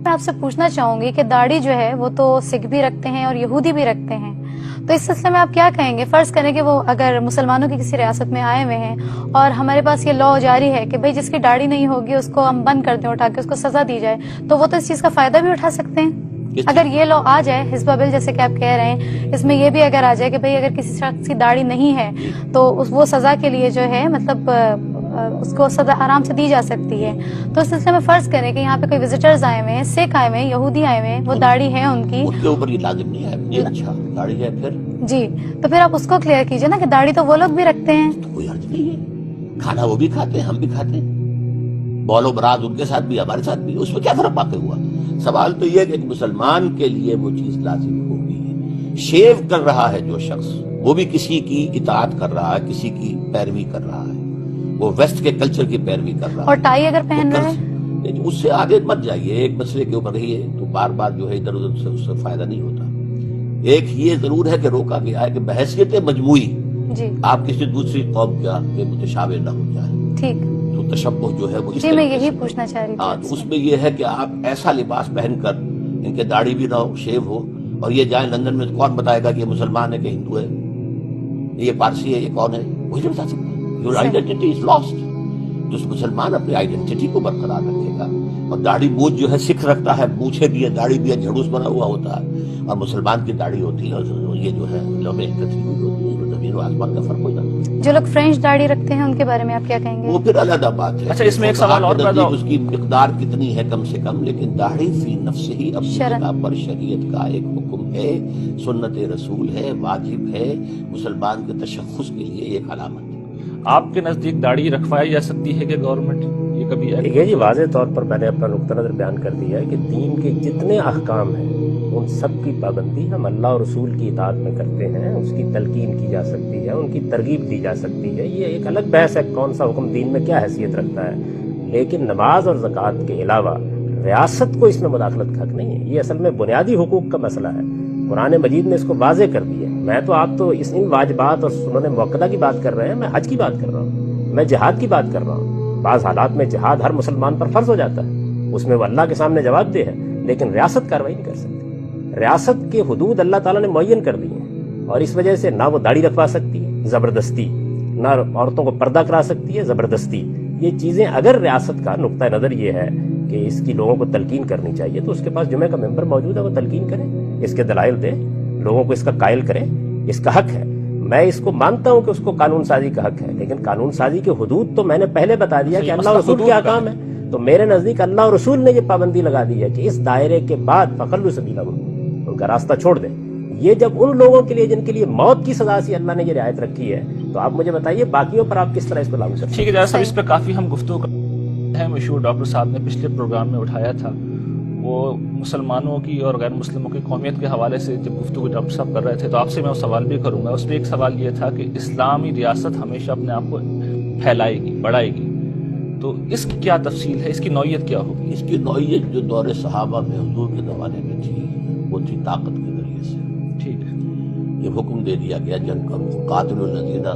میں آپ سے پوچھنا چاہوں گی کہ داڑھی جو ہے وہ تو سکھ بھی رکھتے ہیں اور یہودی بھی رکھتے ہیں، تو اس سلسلے میں آپ کیا کہیں گے؟ فرض کریں کہ وہ اگر مسلمانوں کی کسی ریاست میں آئے ہوئے ہیں اور ہمارے پاس یہ لاء جاری ہے کہ بھئی جس کی داڑھی نہیں ہوگی اس کو ہم بند کر دیں اٹھا کے، اس کو سزا دی جائے، تو وہ تو اس چیز کا فائدہ بھی اٹھا سکتے ہیں؟ اگر یہ لاء آ جائے حزبہ بل جیسے کہ آپ کہہ رہے ہیں، اس میں یہ بھی اگر آ جائے کہ بھئی اگر کسی شخص کی داڑھی نہیں ہے تو وہ سزا کے لیے جو ہے مطلب اس کو سزا آرام سے دی جا سکتی ہے، تو اس سلسلے میں فرض کریں کہ یہاں پہ کوئی وزٹرز آئے ہوئے ہیں، سکھ آئے ہوئے ہیں، یہودی آئے ہوئے ہیں، وہ داڑھی ہے ان کی، ان کے اوپر یہ لازم نہیں ہے یہ اچھا داڑھی ہے پھر جی، تو پھر آپ اس کو کلیئر کیجئے نا کہ داڑھی تو وہ لوگ بھی رکھتے ہیں، تو کوئی حرج نہیں ہے، کھانا وہ بھی کھاتے ہیں ہم بھی کھاتے ہیں، بول و برات ان کے ساتھ بھی ہمارے ساتھ بھی، اس میں کیا فرق واقع ہوا؟ سوال تو یہ ہے کہ ایک مسلمان کے لیے وہ چیز لازم ہوگی۔ شیو کر رہا ہے جو شخص وہ بھی کسی کی اطاعت کر رہا ہے، کسی کی پیروی کر رہا ہے، وہ ویسٹ کے کلچر کی پیروی کر رہا ہے، اور ٹائی اگر پہن رہا ہے اس سے آگے مت جائیے، ایک مسئلے کے اوپر رہیے تو بار بار جو ہے ادھر ادھر سے اس سے فائدہ نہیں ہوتا۔ ایک یہ ضرور ہے کہ روکا گیا ہے کہ بحیثیت مجموعی جی آپ کسی دوسری قوم کا متشابہ نہ ہو جائے، ٹھیک، تو تشبہ جو ہے وہ اس جی میں طریقے یہی سے پوچھنا چاہ رہی ہاں، تھی تو اس میں یہ ہے کہ آپ ایسا لباس پہن کر ان کے داڑھی بھی نہ ہو، شیو ہو، اور یہ جائیں لندن میں، کون بتائے گا کہ یہ مسلمان ہے کہ ہندو ہے، یہ پارسی ہے، یہ کون ہے؟ وہی نہیں بتا سکتا۔ Your identity is last. تو اس مسلمان اپنی آئیڈینٹی کو برقرار رکھے گا، اور داڑھی مونچھ جو ہے سکھ رکھتا ہے، مونچھے بھی ہے، داڑھی بھی ہے، جھڑوس بنا ہوا ہوتا ہے، اور مسلمان کی داڑھی ہوتی ہے، اور یہ جو ہے لمبے کتری ہوئی ہوتی ہے، تو زمین و آسمان کا فرق ہو جاتا ہے۔ جو لوگ فرینچ داڑھی رکھتے ہیں ان کے بارے میں آپ کیا کہیں گے؟ وہ پھر علیحدہ بات ہے۔ اچھا، اس میں ایک سوال اور پیدا اس کی مقدار کتنی ہے کم سے کم، لیکن داڑھی فی نفس ہی اپنی جگہ پر شریعت کا ایک حکم ہے، سنت رسول ہے، واجب ہے، مسلمان کے تشخص کے لیے ایک علامت ہے۔ آپ کے نزدیک داڑھی رکھوائی جا سکتی ہے کہ گورنمنٹ یہ کبھی دیکھیے جی، واضح طور پر میں نے اپنا نقطہ نظر بیان کر دیا ہے کہ دین کے جتنے احکام ہیں ان سب کی پابندی ہم اللہ اور رسول کی اطاعت میں کرتے ہیں، اس کی تلقین کی جا سکتی ہے، ان کی ترغیب دی جا سکتی ہے، یہ ایک الگ بحث ہے کون سا حکم دین میں کیا حیثیت رکھتا ہے، لیکن نماز اور زکوٰۃ کے علاوہ ریاست کو اس میں مداخلت کا حق نہیں ہے۔ یہ اصل میں بنیادی حقوق کا مسئلہ ہے، قرآن مجید نے اس کو واضح کر دیا ہے۔ میں تو آپ تو ان واجبات اور سنن مؤکدہ کی بات کر رہے ہیں، میں حج کی بات کر رہا ہوں، میں جہاد کی بات کر رہا ہوں۔ بعض حالات میں جہاد ہر مسلمان پر فرض ہو جاتا ہے، اس میں وہ اللہ کے سامنے جواب دہ ہے، لیکن ریاست کارروائی نہیں کر سکتی۔ ریاست کے حدود اللہ تعالیٰ نے معین کر دی ہیں، اور اس وجہ سے نہ وہ داڑھی رکھوا سکتی ہے زبردستی، نہ عورتوں کو پردہ کرا سکتی ہے زبردستی۔ یہ چیزیں اگر ریاست کا نقطہ نظر یہ ہے کہ اس کی لوگوں کو تلقین کرنی چاہیے، تو اس کے پاس جمعہ کا ممبر موجود ہے، وہ تلقین کرے، اس کے دلائل دے، لوگوں کو اس کا قائل کرے، اس کا حق ہے۔ میں اس کو مانتا ہوں کہ اس کو قانون سازی کا حق ہے، لیکن قانون سازی کے حدود تو میں نے پہلے بتا دیا کہ اللہ اور رسول کے احکام ہے، تو میرے نزدیک اللہ اور رسول نے یہ پابندی لگا دی ہے کہ اس دائرے کے بعد فخلوا سبیلہم، ان کا راستہ چھوڑ دیں۔ یہ جب ان لوگوں کے لیے جن کے لیے موت کی سزا سے اللہ نے یہ رعایت رکھی ہے، تو آپ مجھے بتائیے باقیوں پر آپ کس طرح اس کو لاگو کرتے ہیں؟ ٹھیک ہے جناب صاحب، اس پہ کافی ہم گفتگو کرتے ہیں۔ مشہور ڈاکٹر صاحب نے پچھلے پروگرام میں اٹھایا تھا، وہ مسلمانوں کی اور غیر مسلموں کی قومیت کے حوالے سے جب گفتگو ڈاکٹر صاحب کر رہے تھے، تو آپ سے میں وہ سوال بھی کروں گا۔ اس میں ایک سوال یہ تھا کہ اسلامی ریاست ہمیشہ اپنے آپ کو پھیلائے گی، بڑھائے گی، تو اس کی کیا تفصیل ہے، اس کی نوعیت کیا ہوگی؟ اس کی نوعیت جو دور صحابہ میں حضور کے زمانے میں تھی، وہ تھی طاقت کے ذریعے سے۔ ٹھیک ہے، یہ حکم دے دیا گیا جنگ کرو، قاتلوا الذین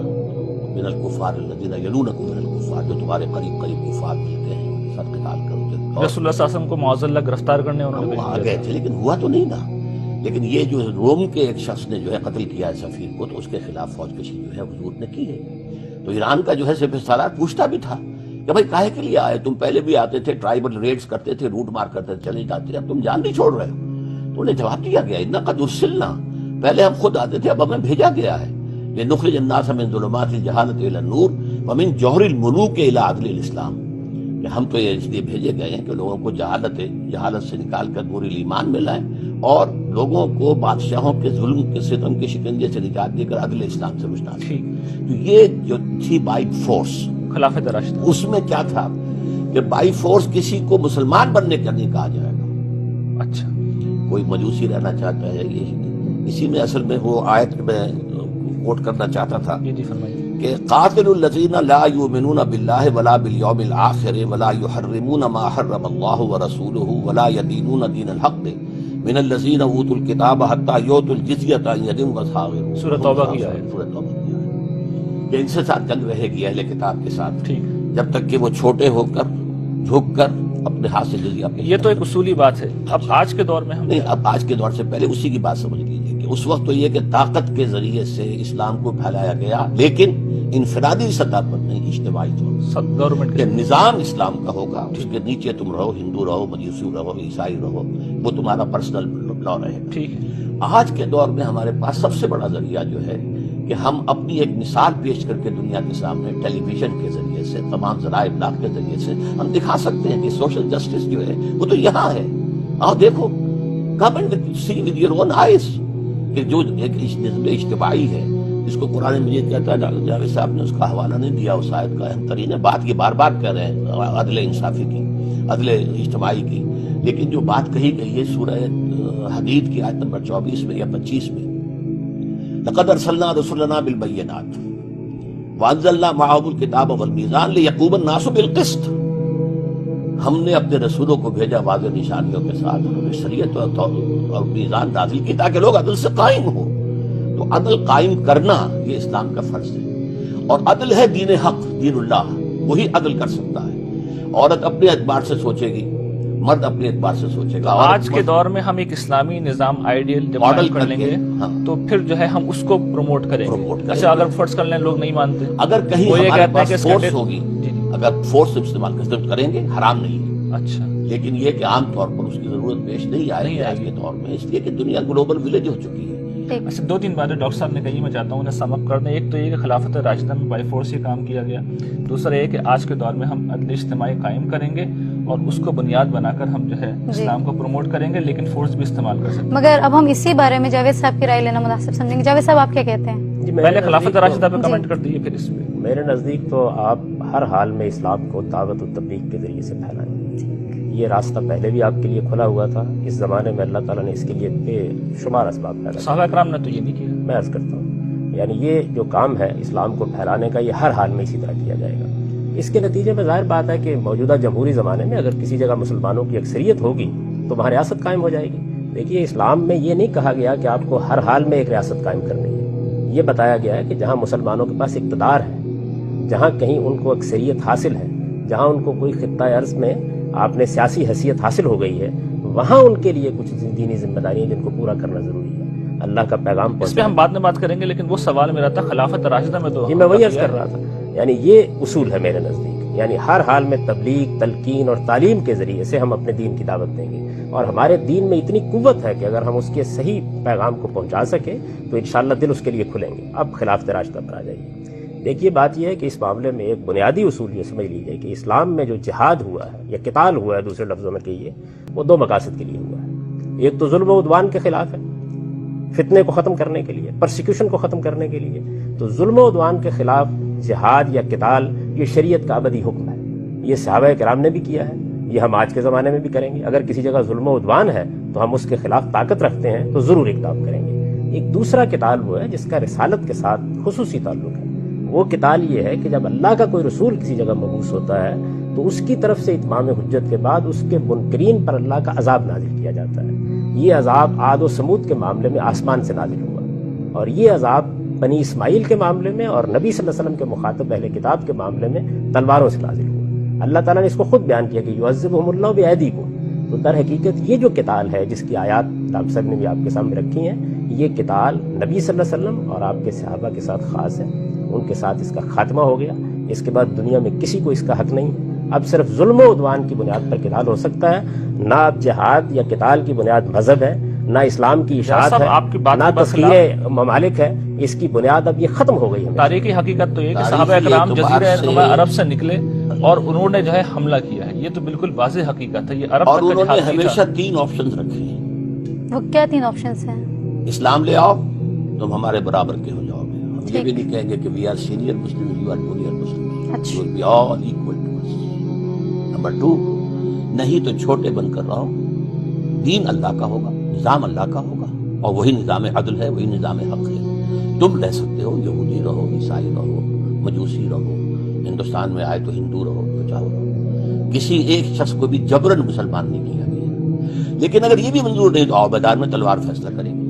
من الکفار الذین یلونکم من الکفار، جو تمہارے قریب قریب کفار ملتے ہیں ان کے ساتھ قتال کرو۔ رسول اللہ صلی اللہ علیہ وسلم کو معاذ اللہ گرفتار کرنے انہوں نے وہ آ بھیج گئے دیا تھے، لیکن ہوا تو نہیں نا۔ لیکن یہ جو روم کے ایک شخص نے جو ہے قتل کیا ہے سفیر کو، تو اس کے خلاف فوج کشی جو ہے حضور نے کی ہے۔ تو ایران کا جو ہے سپہ سالار پوچھتا بھی تھا کہ بھائی کاہے کے لیے آئے؟ تم پہلے بھی آتے تھے، ٹرائبل ریڈز کرتے تھے، روٹ مار کرتے تھے، چلے جاتے، اب تم جان نہیں چھوڑ رہے ہو؟ تو انہیں جواب دیا گیا انا قد ارسلنا، پہلے ہم خود آتے تھے، اب ہمیں بھیجا گیا ہے، لنخرج الناس من ظلمات الجہالۃ الی النور ومن جوہر الملوک الی عدل الاسلام، کہ ہم تو یہ اس لیے بھیجے گئے ہیں کہ لوگوں کو جہالت سے نکال کر نور ایمان میں لائیں، اور لوگوں کو بادشاہوں کے ظلم کے ستم کے شکنجے سے نجات دے کر عدل اسلام سے روشناس۔ تو یہ جو تھی بائی فورس خلافت راشدہ، اس میں کیا تھا کہ بائی فورس کسی کو مسلمان بننے کا نہیں کہا جائے گا۔ اچھا، کوئی مجوسی رہنا چاہتا ہے، یہ اسی میں اصل میں وہ آیت میں کوٹ کرنا چاہتا تھا جی فرمائیے کہ قاتل الذین لا یؤمنون باللہ ولا بالیوم الآخر ولا یحرمون ما حرم اللہ ورسولہ ولا یدینون دین الحق من الذین اوتوا الکتاب حتی یؤتوا الجزیۃ عن ید وهم صاغرون۔ سورۃ توبہ کی آیت، سورۃ توبہ کی آیت کہ ان سے ساتھ جنگ رہے گی اہل کتاب کے ساتھ، ٹھیک، جب تک کہ وہ چھوٹے ہو کر جھک کر اپنے ہاتھ سے جزیہ اپنے یہ تو ایک اصولی بات ہے. اب آج کے دور میں ہم نہیں، اب آج کے دور سے پہلے اسی کی بات سمجھ لیجیے کہ اس وقت تو یہ کہ طاقت کے ذریعے سے اسلام کو پھیلایا گیا، لیکن انفرادی سطح پر نہیں، اجتماعی طور پر گورنمنٹ کہ کے نظام اسلام کا ہوگا، اس کے نیچے تم رہو، ہندو رہو، مجوسی رہو، عیسائی رہو، وہ تمہارا پرسنل لا رہے گا. ٹھیک ہے. آج کے دور میں ہمارے پاس سب سے بڑا ذریعہ جو ہے کہ ہم اپنی ایک مثال پیش کر کے دنیا کے سامنے ٹیلی ویژن کے ذریعے سے، تمام ذرائع ابلاغ کے ذریعے سے ہم دکھا سکتے ہیں کہ سوشل جسٹس جو ہے وہ تو یہاں ہے. اور دیکھو، come and see with your own eyes کہ جو ایک نظم اجتماعی ہے جس کو قرآن مجید کہتا ہے. ڈاکٹر جاوید صاحب نے اس کا حوالہ نہیں دیا، اس آیت کا اہم ترین ہے. بات یہ بار بار کہہ رہے ہیں عدل انصافی کی، عدل اجتماعی کی، لیکن جو بات کہی گئی ہے سورہ حدید کی آیت نمبر 24 میں یا 25 میں، لقد ارسلنا رسلنا بالبینات وانزلنا معهم الکتاب والمیزان لیقوم الناس بالقسط. ہم نے اپنے رسولوں کو بھیجا واضح نشانیوں کے ساتھ، انہوں نے شریعت اور میزان نازل کی تاکہ لوگ عدل سے قائم ہوں. تو عدل قائم کرنا یہ اسلام کا فرض ہے، اور عدل ہے دین حق، دین اللہ، وہی عدل کر سکتا ہے. عورت اپنے اعتبار سے سوچے گی، مرد اپنے اعتبار سے سوچے گا. آج کے دور میں ہم ایک اسلامی نظام آئیڈیل جب ماڈل کر لیں گے تو پھر جو ہے ہم اس کو پروموٹ کریں گے. اچھا، اگر فرض کر لیں لوگ نہیں مانتے، اگر کہیں وہ یہ ہمارے کہتے ہیں پاس کہ فورس ہوگی، اگر فورس استعمال کریں گے، حرام نہیں ہے. اچھا، لیکن یہ کہ عام طور پر اس کی ضرورت پیش نہیں آئے گی آج کے دور میں، اس لیے کہ دنیا گلوبل ولیج ہو چکی ہے. اچھا، 2-3 باتیں ڈاکٹر صاحب نے کہی، میں چاہتا ہوں انہیں سم اپ کر دیں. ایک تو یہ کہ خلافت راشدہ میں بائی فورس یہ کام کیا گیا. دوسرا یہ کہ آج کے دور میں ہم عدل اجتماعی قائم کریں گے اور اس کو بنیاد بنا کر ہم جو ہے اسلام کو پروموٹ کریں گے، لیکن فورس بھی استعمال کر سکتے ہیں. مگر اب ہم اسی بارے میں جاوید صاحب کی رائے لینا مناسب سمجھیں گے. جاوید صاحب آپ کیا کہتے ہیں؟ پہلے خلافت راشدہ پہ کمنٹ کر دیجیے، پھر اس پہ. میرے نزدیک تو آپ ہر حال میں اسلام کو دعوت و تبلیغ کے ذریعے سے پھیلائیں. یہ راستہ پہلے بھی آپ کے لیے کھلا ہوا تھا، اس زمانے میں اللہ تعالیٰ نے اس کے لیے بے شمار اسباب پیدا کیے. صحابہ کرام نے تو یہ نہیں کیا. میں عرض کرتا ہوں، یعنی یہ جو کام ہے اسلام کو پھیلانے کا، یہ ہر حال میں اسی طرح کیا جائے گا. اس کے نتیجے میں ظاہر بات ہے کہ موجودہ جمہوری زمانے میں اگر کسی جگہ مسلمانوں کی اکثریت ہوگی تو وہاں ریاست قائم ہو جائے گی. دیکھیے، اسلام میں یہ نہیں کہا گیا کہ آپ کو ہر حال میں ایک ریاست قائم کرنی ہے. یہ بتایا گیا ہے کہ جہاں مسلمانوں کے پاس اقتدار ہے، جہاں کہیں ان کو اکثریت حاصل ہے، جہاں ان کو کوئی خطہ ارض میں آپ نے سیاسی حیثیت حاصل ہو گئی ہے، وہاں ان کے لیے کچھ دینی ذمہ داری ہیں جن کو پورا کرنا ضروری ہے. اللہ کا پیغام اس پہ ہم بعد میں بات کریں گے، لیکن وہ سوال میرا تھا خلافت راشدہ میں تو میں وہی عرض کر رہا تھا. یعنی یہ اصول ہے میرے نزدیک، یعنی ہر حال میں تبلیغ، تلقین اور تعلیم کے ذریعے سے ہم اپنے دین کی دعوت دیں گے. اور ہمارے دین میں اتنی قوت ہے کہ اگر ہم اس کے صحیح پیغام کو پہنچا سکیں تو انشاءاللہ دل اس کے لیے کھلیں گے. اب خلافت راشدہ پر آ جائیے. دیکھیے، بات یہ ہے کہ اس معاملے میں ایک بنیادی اصول یہ سمجھ لیجیے کہ اسلام میں جو جہاد ہوا ہے یا قتال ہوا ہے، دوسرے لفظوں میں کہیے، وہ 2 مقاصد کے لیے ہوا ہے. ایک تو ظلم و عدوان کے خلاف ہے، فتنے کو ختم کرنے کے لیے، پرسیکیوشن کو ختم کرنے کے لیے. تو ظلم و عدوان کے خلاف جہاد یا قتال یہ شریعت کا ابدی حکم ہے. یہ صحابہ کرام نے بھی کیا ہے، یہ ہم آج کے زمانے میں بھی کریں گے. اگر کسی جگہ ظلم و عدوان ہے تو ہم اس کے خلاف طاقت رکھتے ہیں تو ضرور اقدام کریں گے. ایک دوسرا قتال وہ ہے جس کا رسالت کے ساتھ خصوصی تعلق ہے. وہ قتال یہ ہے کہ جب اللہ کا کوئی رسول کسی جگہ مبعوث ہوتا ہے تو اس کی طرف سے اتمام حجت کے بعد اس کے منکرین پر اللہ کا عذاب نازل کیا جاتا ہے. یہ عذاب عاد و سمود کے معاملے میں آسمان سے نازل ہوا، اور یہ عذاب بنی اسماعیل کے معاملے میں اور نبی صلی اللہ علیہ وسلم کے مخاطب اہل کتاب کے معاملے میں تلواروں سے نازل ہوا. اللہ تعالیٰ نے اس کو خود بیان کیا کہ یعذبہم اللہ بایدیکم. تو در حقیقت یہ جو قتال ہے جس کی آیات ڈاکٹر صاحب نے بھی آپ کے سامنے رکھی ہیں، یہ قتال نبی صلی اللہ علیہ وسلم اور آپ کے صحابہ کے ساتھ خاص ہے. ان کے ساتھ اس کا خاتمہ ہو گیا. اس کے بعد دنیا میں کسی کو اس کا حق نہیں. اب صرف ظلم و عدوان کی بنیاد پر قتال ہو سکتا ہے. نہ اب جہاد یا قتال کی بنیاد مذہب ہے، نہ اسلام کی اشاعت ہے، نہ تسخیر ممالک ہے. اس کی بنیاد اب یہ ختم ہو گئی ہے. تاریخی حقیقت تو یہ کہ صحابہ کرام جزیرہ نما عرب سے نکلے اور انہوں نے جو ہے حملہ کیا ہے. یہ تو بالکل واضح حقیقت ہے. یہ عرب اور تک انہوں کا نے جہاد ہمیشہ تھا. 3 آپشنز رکھے ہیں. وہ کیا 3 آپشنز ہیں؟ اسلام لے آؤ، تم ہمارے برابر کے ہو جاؤ گے. ہم یہ بھی نہیں کہیں گے کہ we are senior Muslim, you are junior Muslim, اچھا. You will be all equal to us. Number 2، نہیں تو چھوٹے بن کر رہو. دین اللہ کا ہوگا، نظام اللہ کا ہوگا، اور وہی نظام عدل ہے، وہی نظام حق ہے. تم رہ سکتے ہو، یہودی رہو، عیسائی رہو، مجوسی رہو، ہندوستان میں آئے تو ہندو رہو، جو چاہو رہو. کسی ایک شخص کو بھی جبرن مسلمان نہیں کیا گیا. لیکن اگر یہ بھی منظور نہیں تو آؤ میدان میں تلوار فیصلہ کریں گے.